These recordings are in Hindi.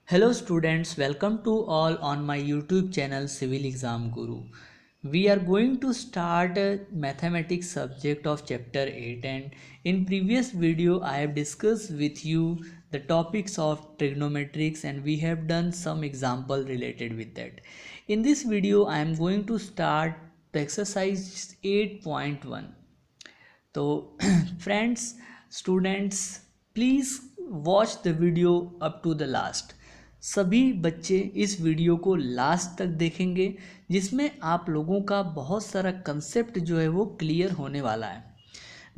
Hello students, welcome to all on my YouTube channel Civil Exam Guru. We are going to start a mathematics subject of chapter 8, and in previous video I have discussed with you the topics of trigonometrics and we have done some example related with that. In this video I am going to start the exercise 8.1. तो friends students please watch the video up to the last. सभी बच्चे इस वीडियो को लास्ट तक देखेंगे जिसमें आप लोगों का बहुत सारा कंसेप्ट जो है वो क्लियर होने वाला है।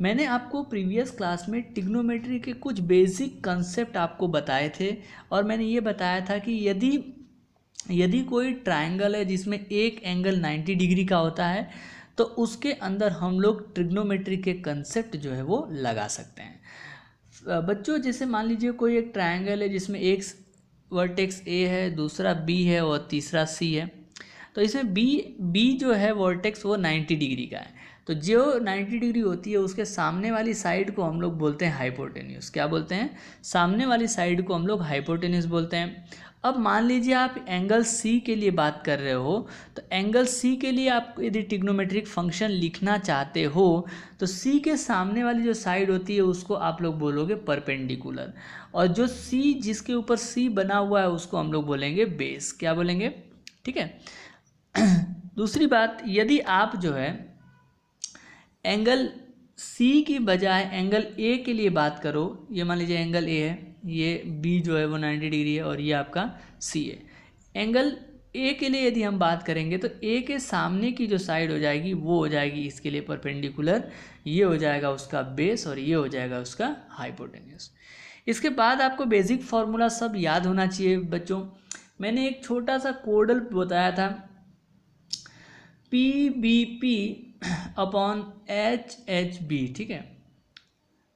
मैंने आपको प्रीवियस क्लास में ट्रिग्नोमेट्री के कुछ बेसिक कंसेप्ट आपको बताए थे और मैंने ये बताया था कि यदि कोई ट्रायंगल है जिसमें एक एंगल 90 डिग्री का होता है तो उसके अंदर हम लोग ट्रिग्नोमेट्री के कंसेप्ट जो है वो लगा सकते हैं। बच्चों जैसे मान लीजिए कोई एक ट्रायंगल है जिसमें एक वर्टेक्स ए है, दूसरा बी है और तीसरा सी है। तो इसमें बी जो है वर्टेक्स वो 90 डिग्री का है। तो जो 90 डिग्री होती है उसके सामने वाली साइड को हम लोग बोलते हैं हाइपोटेन्यूस। क्या बोलते हैं? सामने वाली साइड को हम लोग हाइपोटेन्यूस बोलते हैं। अब मान लीजिए आप एंगल सी के लिए बात कर रहे हो, तो एंगल सी के लिए आप यदि ट्रिग्नोमेट्रिक फंक्शन लिखना चाहते हो तो सी के सामने वाली जो साइड होती है उसको आप लोग बोलोगे परपेंडिकुलर, और जो सी जिसके ऊपर सी बना हुआ है उसको हम लोग बोलेंगे बेस। क्या बोलेंगे? ठीक है। दूसरी बात, यदि आप जो है एंगल सी की बजाय एंगल ए के लिए बात करो, ये मान लीजिए एंगल ए है, ये बी जो है वो 90 डिग्री है और ये आपका सी है। एंगल ए के लिए यदि हम बात करेंगे तो ए के सामने की जो साइड हो जाएगी वो हो जाएगी इसके लिए परपेंडिकुलर, ये हो जाएगा उसका बेस और ये हो जाएगा उसका हाइपोटेन्यूस। इसके बाद आपको बेसिक फार्मूला सब याद होना चाहिए बच्चों। मैंने एक छोटा सा कोडल बताया था, P B P upon H H B. ठीक है,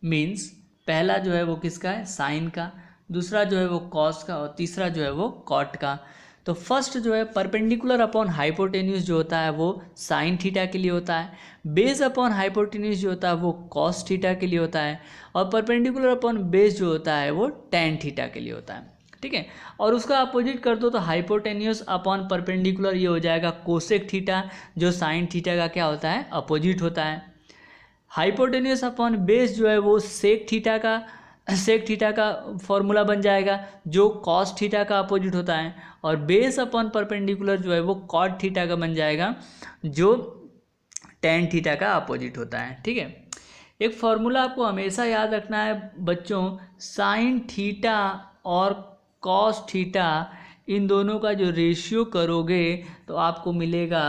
मीन्स पहला जो है वो किसका है? साइन का, दूसरा जो है वो कॉस का और तीसरा जो है वो कॉट का। तो फर्स्ट जो है परपेंडिकुलर अपॉन हाइपोटेन्यूस जो होता है वो साइन थीटा के लिए होता है, बेस अपॉन हाइपोटेन्यूस जो होता है वो कॉस थीटा के लिए होता है, और परपेंडिकुलर अपॉन बेस जो होता है वो टेन थीटा के लिए होता है। ठीक है, और उसका अपोजिट कर दो तो हाइपोटेन्यूस अपॉन परपेंडिकुलर ये हो जाएगा कोसेक थीटा, जो साइन थीटा का क्या होता है? अपोजिट होता है। हाइपोटेन्यूस अपॉन बेस जो है वो सेक थीटा का फॉर्मूला बन जाएगा जो कॉस थीटा का अपोजिट होता है, और बेस अपॉन परपेंडिकुलर जो है वो कॉट थीटा का बन जाएगा जो टेन थीटा का अपोजिट होता है। ठीक है, एक फॉर्मूला आपको हमेशा याद रखना है बच्चों, साइन थीटा और कॉस थीटा इन दोनों का जो रेशियो करोगे तो आपको मिलेगा,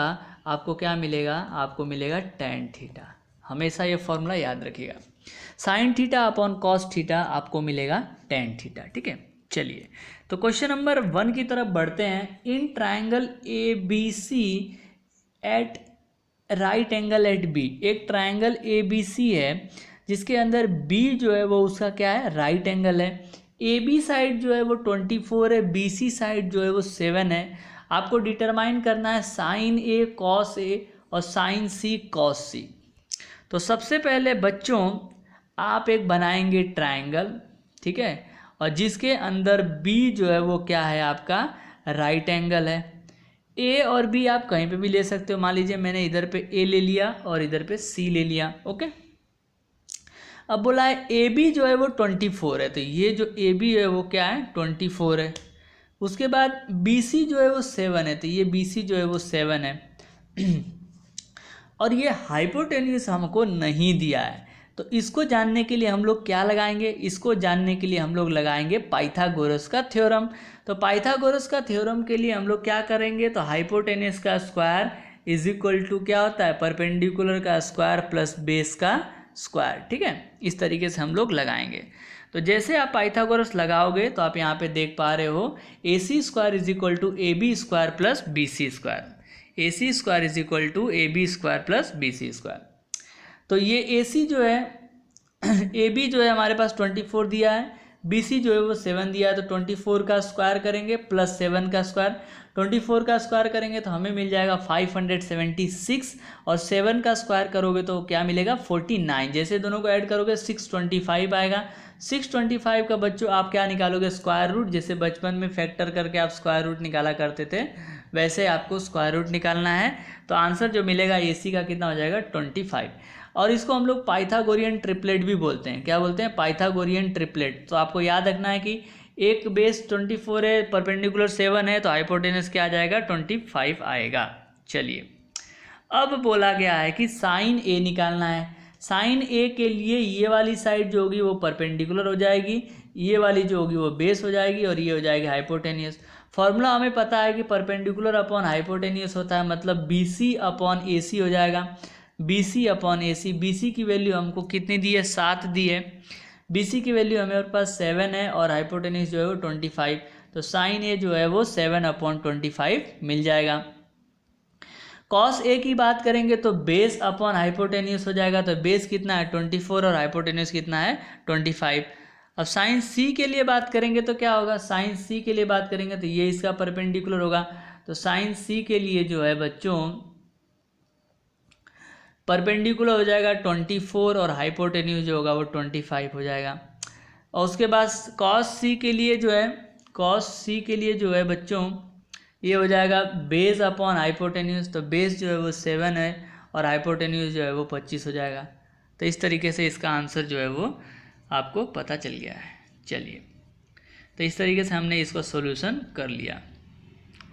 आपको क्या मिलेगा? आपको मिलेगा टेन थीटा। हमेशा ये फॉर्मूला याद रखिएगा, sine theta upon cos theta आपको मिलेगा टेन थीटा। ठीक है, चलिए तो क्वेश्चन नंबर 1 की तरफ बढ़ते हैं। In triangle A B C at right angle at B, एक ट्राइंगल ए बी सी है जिसके अंदर बी जो है वो उसका क्या है? राइट एंगल है। ए बी साइड जो है वो 24 है, बी सी साइड जो है वो 7 है। आपको डिटरमाइन करना है साइन ए कॉस ए और साइन सी कॉस सी। तो सबसे पहले बच्चों आप एक बनाएंगे ट्रायंगल, ठीक है, और जिसके अंदर बी जो है वो क्या है? आपका राइट एंगल है। ए और बी आप कहीं पे भी ले सकते हो, मान लीजिए मैंने इधर पे ए ले लिया और इधर पे सी ले लिया। ओके, अब बोला है ए बी जो है वो 24 है, तो ये जो ए बी है वो क्या है? 24 है। उसके बाद बी सी जो है वो 7 है, तो ये बी सी जो है वो 7 है। और ये हाइपोटेन्यूस हमको नहीं दिया है, तो इसको जानने के लिए हम लोग क्या लगाएंगे? इसको जानने के लिए हम लोग लगाएंगे पाइथागोरस का थ्योरम। तो पाइथागोरस का थ्योरम के लिए हम लोग क्या करेंगे? तो हाइपोटेन्यूस का स्क्वायर इज इक्वल टू क्या होता है? परपेंडिकुलर का स्क्वायर प्लस बेस का स्क्वायर। ठीक है, इस तरीके से हम लोग लगाएंगे। तो जैसे आप पाइथागोरस लगाओगे तो आप यहाँ पे देख पा रहे हो A C square is equal to A B square plus B C square, A C square is equal to A B square plus B C square. तो ये ए सी जो है ए बी जो है हमारे पास 24 दिया है, BC जो है वो 7 दिया है, तो 24 का स्क्वायर करेंगे प्लस 7 का स्क्वायर, 24 का स्क्वायर करेंगे तो हमें मिल जाएगा 576, और 7 का स्क्वायर करोगे तो क्या मिलेगा 49। जैसे दोनों को ऐड करोगे 625 आएगा। 625 का बच्चों आप क्या निकालोगे, स्क्वायर रूट। जैसे बचपन में फैक्टर करके आप स्क्वायर रूट निकाला करते थे, वैसे आपको स्क्वायर रूट निकालना है। तो आंसर जो मिलेगा AC का कितना हो जाएगा 25। और इसको हम लोग पाइथागोरियन ट्रिपलेट भी बोलते हैं। क्या बोलते हैं, पाइथागोरियन ट्रिपलेट। तो आपको याद रखना है कि एक बेस 24 है, परपेंडिकुलर 7 है, तो हाइपोटेनस क्या आ जाएगा 25 आएगा। चलिए, अब बोला गया है कि साइन A निकालना है। साइन A के लिए ये वाली साइड जो होगी वो परपेंडिकुलर हो जाएगी, ये वाली जो होगी वो बेस हो जाएगी, और ये हो जाएगी हाइपोटेनियस। फॉर्मूला हमें पता है कि परपेंडिकुलर अपॉन हाइपोटेनियस होता है, मतलब BC अपॉन AC हो जाएगा। BC अपॉन AC, BC की वैल्यू हमको कितनी दी है, 7 दी है। BC की वैल्यू हमारे पास 7 है, और हाइपोटेनियस जो है वो 25। तो साइन A जो है वो 7 अपॉन 25 मिल जाएगा। कॉस A की बात करेंगे तो बेस अपॉन हाइपोटेनियस हो जाएगा, तो बेस कितना है 24 और हाइपोटेनियस कितना है 25। अब साइन C के लिए बात करेंगे तो क्या होगा, साइन C के लिए बात करेंगे तो ये इसका परपेंडिकुलर होगा। तो साइन C के लिए जो है बच्चों परपेंडिकुलर हो जाएगा 24, और हाइपोटेन्यूज जो होगा वो 25 हो जाएगा। और उसके बाद कॉस C के लिए जो है, कॉस C के लिए जो है बच्चों ये हो जाएगा बेस अपॉन हाइपोटेन्यूज। तो बेस जो है वो 7 है, और हाइपोटेन्यूज जो है वो 25 हो जाएगा। तो इस तरीके से इसका आंसर जो है वो आपको पता चल गया है। चलिए, तो इस तरीके से हमने इसको सॉल्यूशन कर लिया।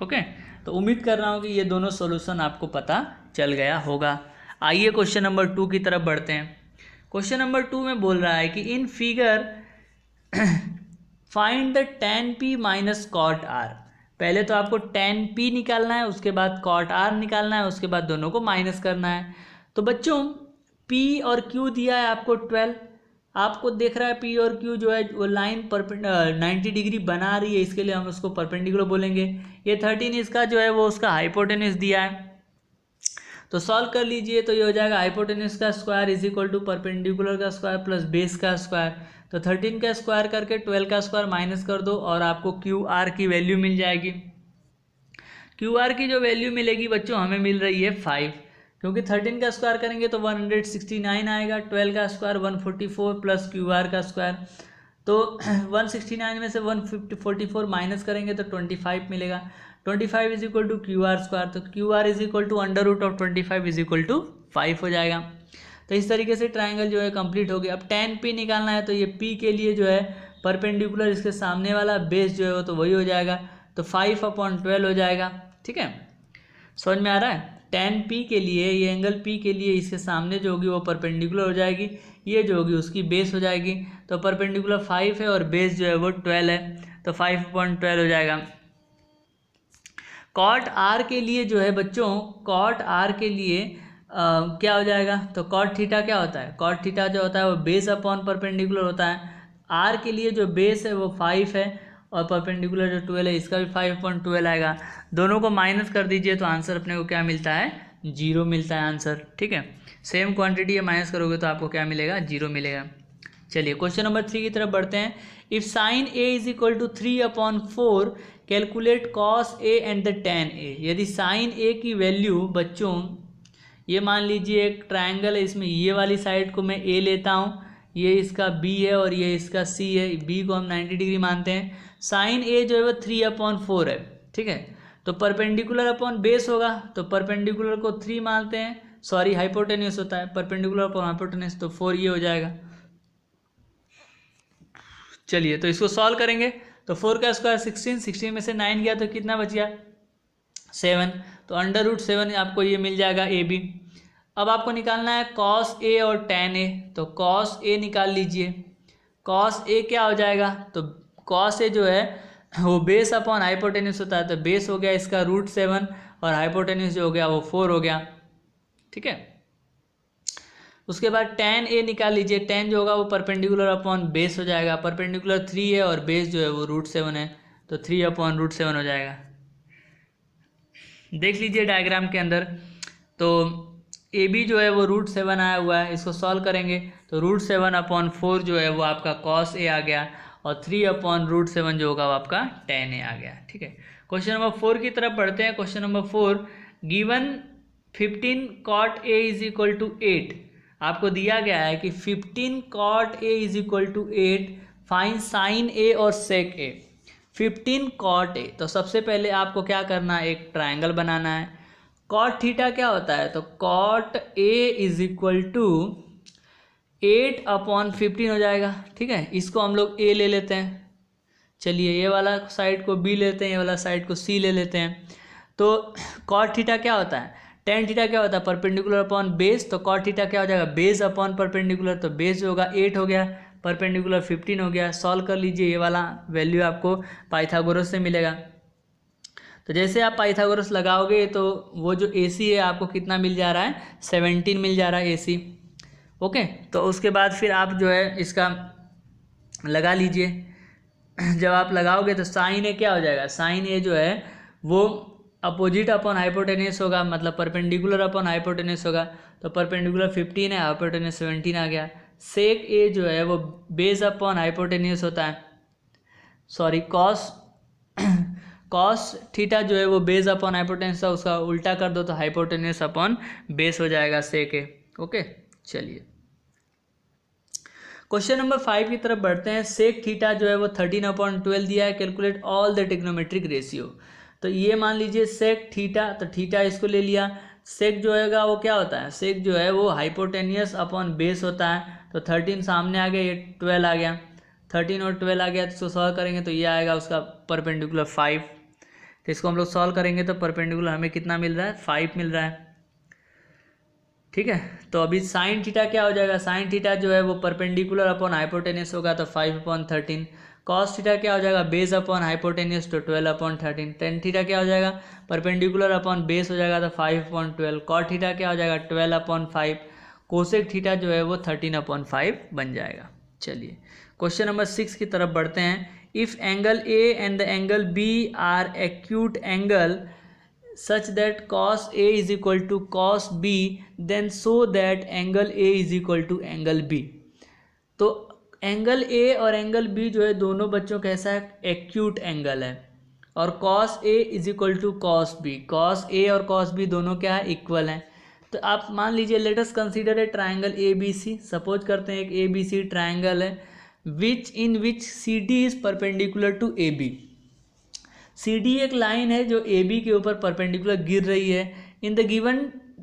ओके, तो उम्मीद कर रहा हूँ कि ये दोनों सॉल्यूशन आपको पता चल गया होगा। आइए क्वेश्चन नंबर 2 की तरफ बढ़ते हैं। क्वेश्चन नंबर 2 में बोल रहा है कि in figure find the tan P minus cot R। पहले तो आपको tan P निकालना है, उसके बाद कॉट R निकालना है, उसके बाद दोनों को माइनस करना है। तो बच्चों P और Q दिया है आपको 12, आपको देख रहा है P और Q जो है वो लाइन 90 डिग्री बना रही है, इसके लिए हम उसको परपेंडिकुलर बोलेंगे। ये 13 इसका जो है वो उसका हाइपोटेनस दिया है, तो सॉल्व कर लीजिए। तो ये हो जाएगा हाइपोटेनस का square is equal to perpendicular का स्क्वायर प्लस बेस का स्क्वायर। तो 13 का स्क्वायर करके 12 का स्क्वायर माइनस कर दो, और आपको QR की वैल्यू मिल जाएगी। QR की जो वैल्यू मिलेगी बच्चों हमें मिल रही है 5, क्योंकि 13 का स्क्वायर करेंगे तो 169 आएगा, 12 का स्क्वायर 144 प्लस QR का स्क्वायर। तो 169 में से 144 माइनस करेंगे तो 25 मिलेगा। 25 is equal to QR square, तो QR is equal to under root of 25 is equal to 5 हो जाएगा। तो इस तरीके से ट्राइंगल जो है कंप्लीट हो गया। अब tan P निकालना है, तो ये P के लिए जो है परपेंडिकुलर इसके सामने वाला बेस जो है वो तो वही हो जाएगा, तो 5/12 हो जाएगा। ठीक है, समझ में आ रहा है। tan P के लिए, ये एंगल P के लिए इसके सामने जो होगी वो परपेंडिकुलर हो जाएगी, ये जो होगी उसकी बेस हो जाएगी। तो परपेंडिकुलर 5 है और बेस जो है वो 12 है, तो 5/12 हो जाएगा। कॉट R के लिए जो है बच्चों, कॉट R के लिए क्या हो जाएगा, तो कॉट थीटा क्या होता है, कॉट थीटा जो होता है वो बेस अपॉन परपेंडिकुलर होता है। R के लिए जो बेस है वो 5 है, और परपेंडिकुलर जो 12 है इसका भी 5/12 आएगा। दोनों को माइनस कर दीजिए तो आंसर अपने को क्या मिलता है, 0 मिलता है आंसर। ठीक है, सेम क्वांटिटी है, माइनस करोगे तो आपको क्या मिलेगा, 0 मिलेगा। चलिए क्वेश्चन नंबर 3 की तरफ बढ़ते हैं। If sine A is equal to 3/4 calculate cos A and the tan A। यदि साइन A की वैल्यू बच्चों, ये मान लीजिए एक ट्रायंगल है, इसमें ये वाली साइड को मैं A लेता हूँ, ये इसका B है और ये इसका C है, B को हम 90 डिग्री मानते हैं। साइन A जो है वो 3/4 है। ठीक है, तो परपेंडिकुलर अपॉन बेस होगा, तो परपेंडिकुलर को 3 मानते हैं, सॉरी हाइपोटेन्यूस होता है, परपेंडिकुलर अपॉन हाइपोटेन्यूस, तो 4 ये हो जाएगा। चलिए तो इसको सॉल्व करेंगे, तो 4 का स्क्वायर 16, 16 में से 9 गया तो कितना बच गया 7, तो अंडर रूट 7 आपको ये मिल जाएगा AB। अब आपको निकालना है कॉस A और tan A, तो कॉस A निकाल लीजिए। कॉस A क्या हो जाएगा, तो कॉस A जो है वो बेस अपॉन हाइपोटेन्यूस होता है, तो बेस हो गया इसका √7 और हाइपोटेन्यूस जो हो गया वो 4 हो गया। ठीक है, उसके बाद tan A निकाल लीजिए। tan जो होगा वो परपेंडिकुलर अपॉन बेस हो जाएगा, परपेंडिकुलर 3 है और बेस जो है वो √7 है, तो 3/√7 हो जाएगा। देख लीजिए डायग्राम के अंदर, तो AB जो है वो √7 आया हुआ है, इसको सॉल्व करेंगे तो √7/4 जो है वो आपका cos A आ गया, और 3/√7 जो होगा वो आपका tan a आ गया। ठीक है, क्वेश्चन नंबर 4 की तरफ बढ़ते हैं। Question number 4, given 15 cot a is equal to 8। आपको दिया गया है कि 15 cot a is equal to 8, find sine a और सेक a। 15 cot a, तो सबसे पहले आपको क्या करना है, एक ट्राइंगल बनाना है। cot थीटा क्या होता है, तो cot a is equal to 8/15 हो जाएगा। ठीक है, इसको हम लोग a ले लेते हैं। चलिए ये वाला साइड को b लेते हैं, ये वाला साइड को c ले लेते हैं। तो cot थीटा क्या होता है, tan थीटा क्या होता है, परपेंडिकुलर अपॉन बेस। तो cot थीटा क्या हो जाएगा, बेस अपॉन परपेंडिकुलर। तो बेस जो होगा 8 हो गया, परपेंडिकुलर 15 हो गया। सॉल्व कर लीजिए, ये वाला वैल्यू आपको पाइथागोरस से मिलेगा। तो जैसे आप पाइथागोरस लगाओगे तो वो जो AC है आपको कितना मिल जा रहा है, 17 मिल जा रहा है AC। ओके, तो उसके बाद फिर आप जो है इसका लगा लीजिए। जब आप लगाओगे तो साइन ए क्या हो जाएगा, साइन ए जो है वो अपोजिट अपॉन हाइपोटेनियस होगा, मतलब परपेंडिकुलर अपॉन हाइपोटेनियस होगा। तो परपेंडिकुलर 15 है, हाइपोटेनियस 17 आ गया। सेक ए जो है वो बेस अपॉन हाइपोटेनियस होता है, सॉरी कॉस कॉस थीटा जो है वो बेस अपॉन हाइपोटेनियस था, उसका उल्टा कर दो तो हाइपोटेनियस अपॉन बेस हो जाएगा सेक ए। ओके, चलिए क्वेश्चन नंबर 5 की तरफ बढ़ते हैं। सेक थीटा जो है वो 13/12 दिया है, calculate all the trigonometric ratio. तो ये मान लीजिए सेक थीटा, तो थीटा इसको ले लिया। सेक जो है वो क्या होता है, सेक जो है वो हाइपोटेनियस अपॉन बेस होता है। तो 13 सामने आ गया, ये 12 आ गया, 13 और 12 आ गया। तो इसको सॉल्व करेंगे तो ये आएगा उसका परपेंडिकुलर 5। तो इसको हम लोग सॉल्व करेंगे तो परपेंडिकुलर हमें कितना मिल रहा है, 5 मिल रहा है। ठीक है, तो अभी साइन थीटा क्या हो जाएगा, साइन थीटा जो है वो परपेंडिकुलर अपॉन हाइपोटेनियस होगा तो 5/13। कॉस थीटा क्या हो जाएगा, बेस अपॉन हाइपोटेनियस तो 12/13। टेन थीटा क्या हो जाएगा, परपेंडिकुलर अपॉन बेस हो जाएगा तो 5/12। कॉट थीटा क्या हो जाएगा, 12/5। कोसेक थीटा जो है वो 13/5 बन जाएगा। चलिए क्वेश्चन नंबर 6 की तरफ बढ़ते हैं। If angle A and the angle B are acute angle such that cos A is equal to cos B, then show that angle A is equal to angle B। तो एंगल A और एंगल B जो है दोनों बच्चों कैसा है, एक्यूट एंगल है। और cos A is equal to cos B, cos A और cos B दोनों क्या है, इक्वल हैं। तो आप मान लीजिए let us consider a triangle ABC। Suppose करते हैं एक ABC ट्राइंगल है in which CD is perpendicular to AB। CD एक लाइन है जो AB के ऊपर परपेंडिकुलर गिर रही है। इन द गिवन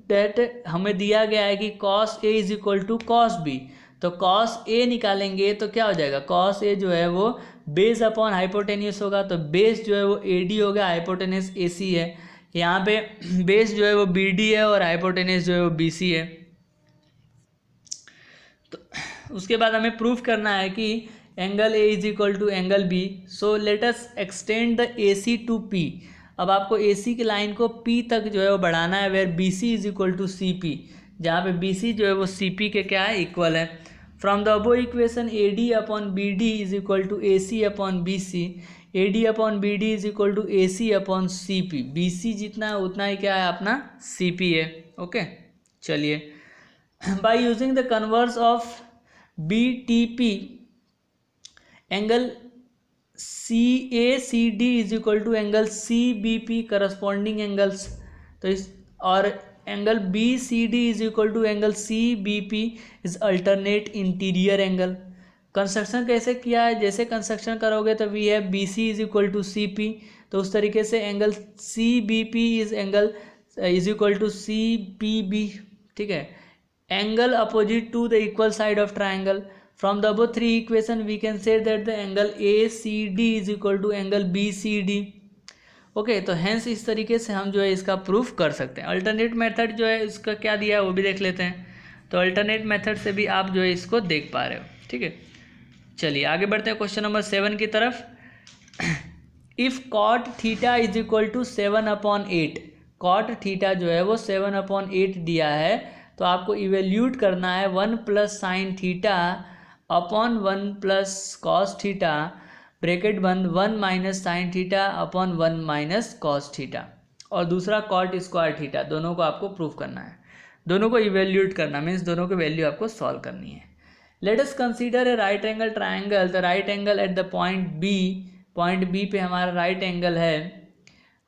डेट हमें दिया गया है कि cos A is equal to cos B। तो cos A निकालेंगे तो क्या हो जाएगा, cos A जो है वो बेस अपॉन हाइपोटेनियस होगा। तो बेस जो है वो AD होगा, हाइपोटेनियस AC है। यहाँ पे बेस जो है वो BD है और हाइपोटेनियस जो है वो BC है। तो उसके बाद हमें प्रूफ करना है कि angle A is equal to angle B। So let us extend the AC to P। अब आपको AC की लाइन को P तक जो है वो बढ़ाना है, where BC is equal to CP, जहाँ पे BC जो है वो CP के क्या है, इक्वल है। From the above equation AD upon BD is equal to AC upon BC, AD upon BD is equal to AC upon CP। BC जितना है उतना ही क्या है, अपना CP है। ओके, चलिए by using the converse of BTP angle CACD is equal to angle CBP corresponding angles. तो इस और angle BCD is equal to angle CBP is alternate interior angle. Construction कैसे किया है, जैसे कंस्ट्रक्शन करोगे तो we have BC is equal to CP, तो उस तरीके से angle CBP is equal to CPB। ठीक है, angle opposite to the equal side of triangle. From the above three equation we can say that the angle ACD is equal to angle BCD। Okay, तो हैंस इस तरीके से हम जो है इसका प्रूफ कर सकते हैं। अल्टरनेट मेथड जो है इसका क्या दिया है वो भी देख लेते हैं। तो अल्टरनेट मेथड से भी आप जो है इसको देख पा रहे हो। ठीक है, चलिए आगे बढ़ते हैं क्वेश्चन नंबर 7 की तरफ। If cot theta is equal to 7/8, cot theta जो है वो 7/8 दिया है, तो आपको इवेल्यूट करना है 1 plus sine theta upon 1 plus cos theta, bracket बंद, 1 minus sine theta upon 1 minus cos theta, और दूसरा कॉट स्क्वायर थीटा। दोनों को आपको प्रूफ करना है, दोनों को इवेल्यूट करना मीन्स दोनों की वैल्यू आपको सॉल्व करनी है। Let us consider a right angle triangle. The right angle at the point B पे हमारा राइट एंगल है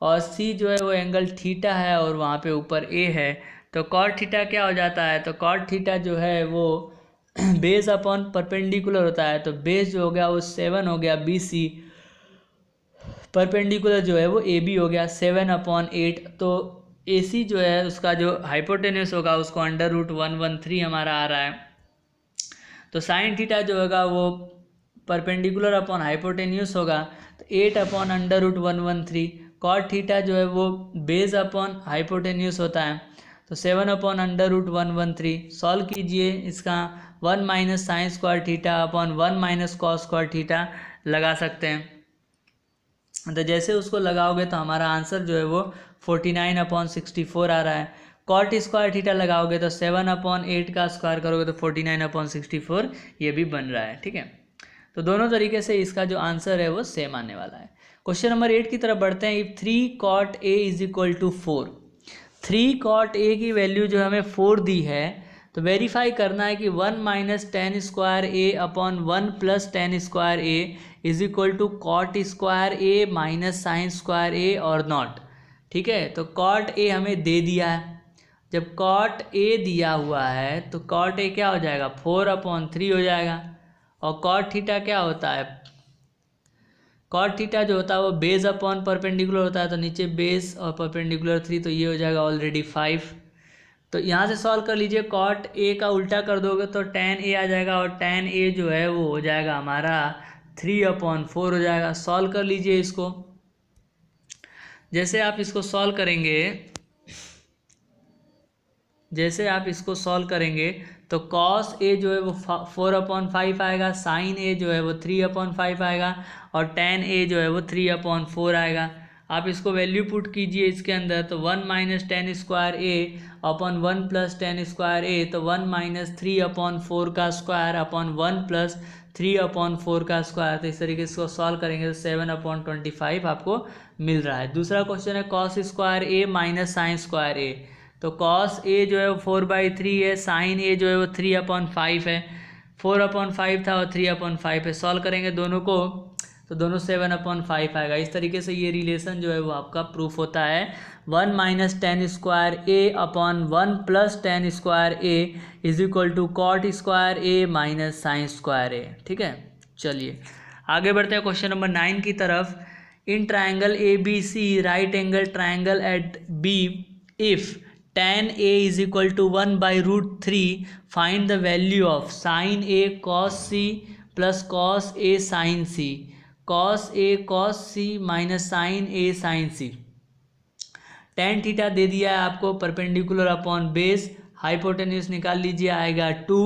और सी जो है वो एंगल थीटा है और वहाँ पे ऊपर ए है। तो कॉट थीटा क्या हो जाता है, तो कॉट थीटा जो है वो बेस अपॉन परपेंडिकुलर होता है। तो बेस जो हो गया वो 7 हो गया BC, परपेंडिकुलर जो है वो AB हो गया 7/8। तो AC जो है उसका जो हाइपोटेन्यूस होगा उसको √113 हमारा आ रहा है। तो साइन थीटा जो होगा वो परपेंडिकुलर अपॉन हाइपोटेन्यूस होगा, तो 8/√113। कॉट थीटा जो है वो बेस अपॉन हाइपोटेन्यूस होता है, तो 7/√113। सॉल्व कीजिए इसका, 1 minus sine square theta upon 1 minus cos square theta लगा सकते हैं। तो जैसे उसको लगाओगे तो हमारा आंसर जो है वो 49/64 आ रहा है। कॉट स्क्वायर थीटा लगाओगे तो 7/8 का स्क्वायर करोगे तो 49/64 ये भी बन रहा है। ठीक है, तो दोनों तरीके से इसका जो आंसर है वो सेम आने वाला है। क्वेश्चन नंबर 8 की तरफ बढ़ते हैं। If 3 cot A = 4, 3 cot A की वैल्यू जो हमें 4 दी है, तो वेरीफाई करना है कि 1 minus tan square A upon 1 plus tan square A is equal to cot square A minus sine square A और नॉट। ठीक है, तो कॉट A हमें दे दिया है। जब कॉट A दिया हुआ है तो कॉट A क्या हो जाएगा, 4/3 हो जाएगा। और कॉट थीटा क्या होता है, कॉट थीटा जो होता है वो बेस अपॉन परपेंडिकुलर होता है, तो नीचे बेस और परपेंडिकुलर 3, तो ये हो जाएगा ऑलरेडी 5। तो यहाँ से सॉल्व कर लीजिए, कॉट ए का उल्टा कर दोगे तो tan A आ जाएगा और tan A जो है वो हो जाएगा हमारा 3/4 हो जाएगा। सॉल्व कर लीजिए इसको। जैसे आप इसको सॉल्व करेंगे तो cos A जो है वो 4/5 आएगा, sin A जो है वो 3/5 आएगा और tan A जो है वो 3/4 आएगा। आप इसको वैल्यू पुट कीजिए इसके अंदर, तो 1 minus tan square A upon 1 plus tan square A, तो 1 माइनस 3/4 का स्क्वायर अपॉन 1 प्लस 3/4 का स्क्वायर। तो इस तरीके से इसको सॉल्व करेंगे तो 7/25 आपको मिल रहा है। दूसरा क्वेश्चन है cos square A minus sine square A। तो cos A जो है वो 4/3 है, साइन A जो है वो 3/5 है। 4/5 था और 3/5 है, सॉल्व करेंगे दोनों को तो दोनों 7/5 आएगा। इस तरीके से ये रिलेशन जो है वो आपका प्रूफ होता है। 1 minus tan square A upon 1 plus tan square A is equal to cot square A minus sine square A। ठीक है, चलिए आगे बढ़ते हैं क्वेश्चन नंबर 9 की तरफ। In triangle ABC right angle triangle at B, if tan A is equal to 1/√3, find the value of sin A cos C plus cos A sin C, cos A cos C minus sine A sin C। tan theta दे दिया है आपको, परपेंडिकुलर अपॉन बेस, हाइपोटेन्यूस निकाल लीजिए आएगा 2।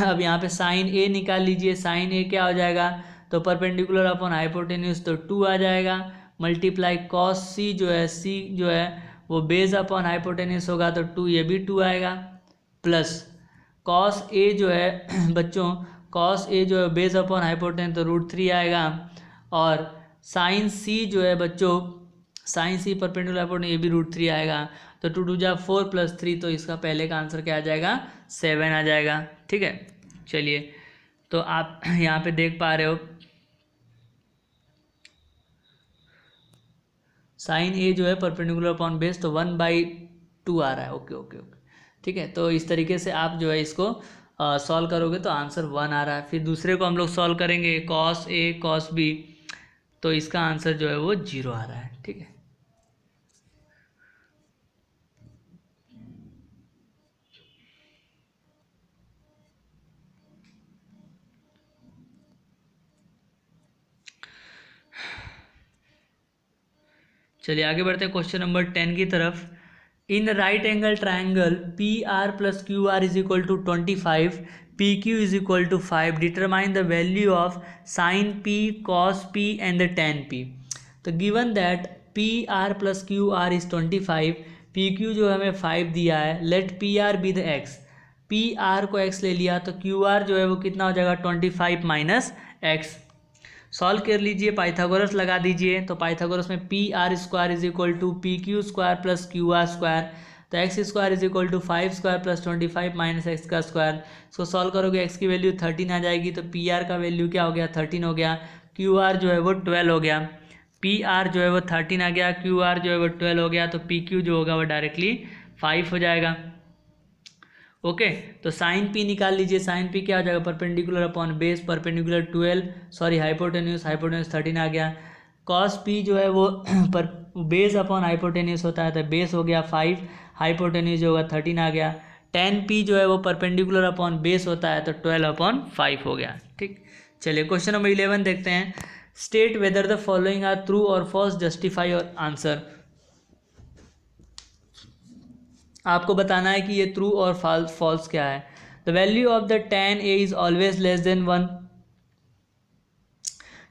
अब यहाँ पे साइन A निकाल लीजिए, साइन A क्या हो जाएगा, तो परपेंडिकुलर अपॉन हाइपोटेन्यूस तो 2 आ जाएगा, मल्टीप्लाई cos C जो है, C जो है वो बेस अपॉन हाइपोटेन्यूस होगा तो 2, ये भी 2 आएगा, प्लस cos A जो है बच्चों, cos A जो है बेस अपॉन हाइपोटेन्यूस तो √3 आएगा, और साइन C जो है बच्चों, साइन C परपेंडिकुलर हाइपोटेन्यूस ये भी √3 आएगा। तो 2 2 जा 4 प्लस 3, तो इसका पहले का आंसर क्या आ जाएगा, 7 आ जाएगा। ठीक है, चलिए तो आप यहाँ पे देख पा रहे हो साइन A जो है परपेंडिकुलर अपॉन बेस तो 1/2 आ रहा है। ओके ओके ओके, ठीक है, तो इस तरीके से आप जो है इसको सॉल्व करोगे तो आंसर 1 आ रहा है। फिर दूसरे को हम लोग सॉल्व करेंगे cos A cos B, तो इसका आंसर जो है वो 0 आ रहा है। ठीक है, चलिए आगे बढ़ते हैं क्वेश्चन नंबर 10 की तरफ। In right angle triangle PR plus QR is equal to 25, PQ is equal to 5, determine the value of sine P cos P and tan P। तो given that PR plus QR is 25, PQ जो हमें 5 दिया है, let PR be the x, PR को x ले लिया तो QR जो है वो कितना हो जाएगा, 25 माइनस x। सॉल्व कर लीजिए, पाइथागोरस लगा दीजिए, तो पाइथागोरस में PR² is equal to PQ² plus QR²। तो x square is equal to 5 square plus 25 minus x का स्क्वायर। इसको सॉल्व करोगे एक्स की वैल्यू 13 आ जाएगी, तो पी आर का वैल्यू क्या हो गया 13 हो गया, क्यू आर जो है वो 12 हो गया, पी आर जो है वो 13 आ गया, क्यू आर जो है वो 12 हो गया, तो पी क्यू जो होगा वो डायरेक्टली 5 हो जाएगा। ओके तो साइन पी निकाल लीजिए, साइन पी क्या हो जाएगा perpendicular upon base, perpendicular 12 sorry hypotenuse, hypotenuse 13 आ गया। कॉस पी जो है वो पर बेस अपॉन हाइपोटेन्यूस होता है, तो बेस हो गया 5, हाइपोटेन्यूस जो होगा 13 आ गया। टेन पी जो है वो परपेंडिकुलर अपॉन बेस होता है, तो 12/5 हो गया। ठीक, चलिए क्वेश्चन नंबर 11 देखते हैं। State whether the following are true और फॉल्स, जस्टिफाई और आंसर। आपको बताना है कि ये ट्रू और फॉल्स क्या है। The value of the tan a is always less than 1,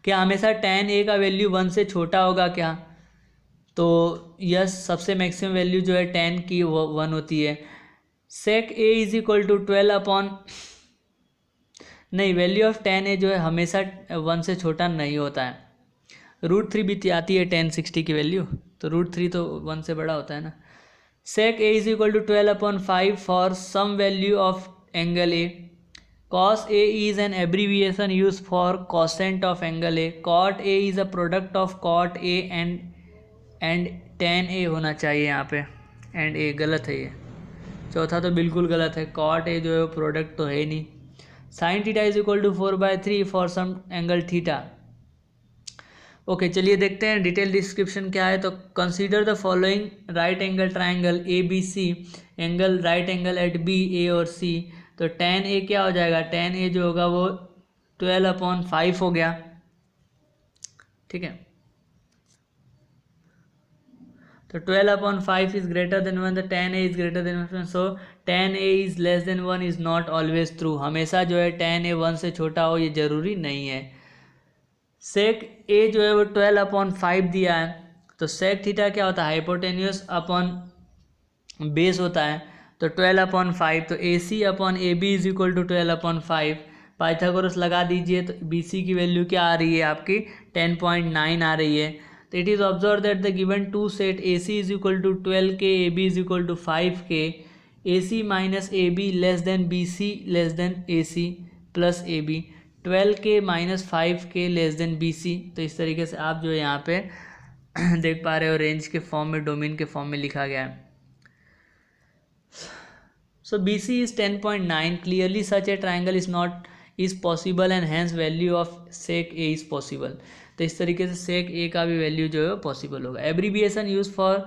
क्या हमेशा tan a का वैल्यू 1 से छोटा होगा क्या? तो यस, सबसे मैक्सिमम वैल्यू जो है tan की वो 1 होती है। sec a is equal to 12 upon, नहीं, वैल्यू ऑफ tan a जो है हमेशा 1 से छोटा नहीं होता है। √3 भी आती है tan 60 की वैल्यू, तो √3 तो 1 से बड़ा होता है ना। sec a is equal to 12/5 for some value of angle A. Cos A is an abbreviation used for cosine of angle A. Cot A is a product of cot A and tan A होना चाहिए यहाँ पे, and A गलत है ये, चौथा तो बिल्कुल गलत है, cot A जो है प्रोडक्ट तो है ही नहीं। sin theta is equal to 4/3 for some angle theta. Okay चलिए देखते हैं डिटेल डिस्क्रिप्शन क्या है। तो consider the following right angle triangle A B C, angle right angle at B A और सी। तो tan ए क्या हो जाएगा, tan ए जो होगा वो 12/5 हो गया। ठीक है, तो 12/5 इज ग्रेटर देन 1, तो tan A is greater than 1, so tan A is less than 1 is not always true. हमेशा जो है tan ए 1 से छोटा हो ये जरूरी नहीं है। सेक ए जो है वो 12/5 दिया है, तो सेक थीटा क्या होता है हाइपोटेन्यूस अपॉन बेस होता है, तो 12/5, तो A C upon A B is equal to 12/5। Pythagoras लगा दीजिए, तो बी सी की वैल्यू क्या आ रही है आपकी 10.9 आ रही है। तो it is observe that the given two set A C is equal to 12K, A B is equal to 5K, A C minus A B less than B C less than A C plus A B, 12K minus 5K less than B C. तो इस तरीके से आप जो है यहाँ पे देख पा रहे हो रेंज के फॉर्म में, डोमेन के फॉर्म में लिखा गया है। So BC is 10.9. Clearly such a triangle is possible and hence value of sec A is possible. तो इस तरीके से sec A का भी वैल्यू जो है पॉसिबल होगा। Abbreviation use for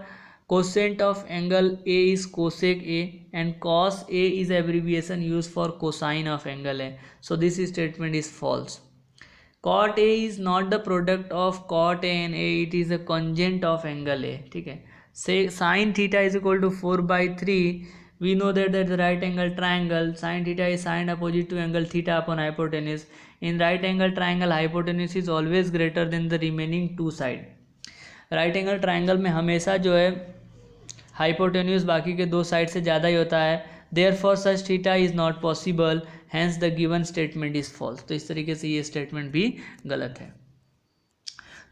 quotient of angle A is cosec A and cos A is abbreviation used for cosine of angle A. So this statement is false. Cot A is not the product of cot A and A, it is a congruent of angle A. ठीक है, sin theta is equal to 4/3. We know that the right angle triangle sin theta is sine opposite to angle theta upon hypotenuse. In right angle triangle hypotenuse is always greater than the remaining two side. Right angle triangle में हमेशा जो है हाइपोटेन्यूस बाकी के दो साइड से ज़्यादा ही होता है, therefore such theta is not possible, hence the given statement is false. तो इस तरीके से ये स्टेटमेंट भी गलत है।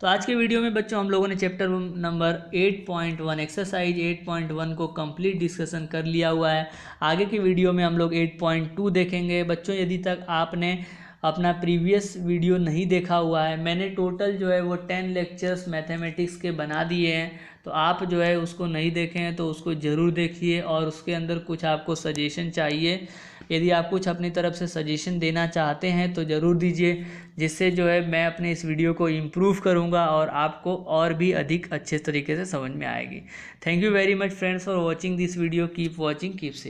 तो आज के वीडियो में बच्चों हम लोगों ने चैप्टर नंबर 8.1 एक्सरसाइज 8.1 को कंप्लीट डिस्कशन कर लिया हुआ है। आगे की वीडियो में हम लोग 8.2 देखेंगे। बच्चों यदि तक आपने अपना प्रीवियस वीडियो नहीं देखा हुआ है, मैंने टोटल जो है वो 10 लेक्चर्स मैथमेटिक्स के बना दिए हैं, तो आप जो है उसको नहीं देखे हैं तो उसको ज़रूर देखिए। और उसके अंदर कुछ आपको सजेशन चाहिए, यदि आप कुछ अपनी तरफ से सजेशन देना चाहते हैं तो ज़रूर दीजिए, जिससे जो है मैं अपने इस वीडियो को इम्प्रूव करूँगा और आपको और भी अधिक अच्छे तरीके से समझ में आएगी। Thank you very much friends for watching this video. Keep watching, keep share.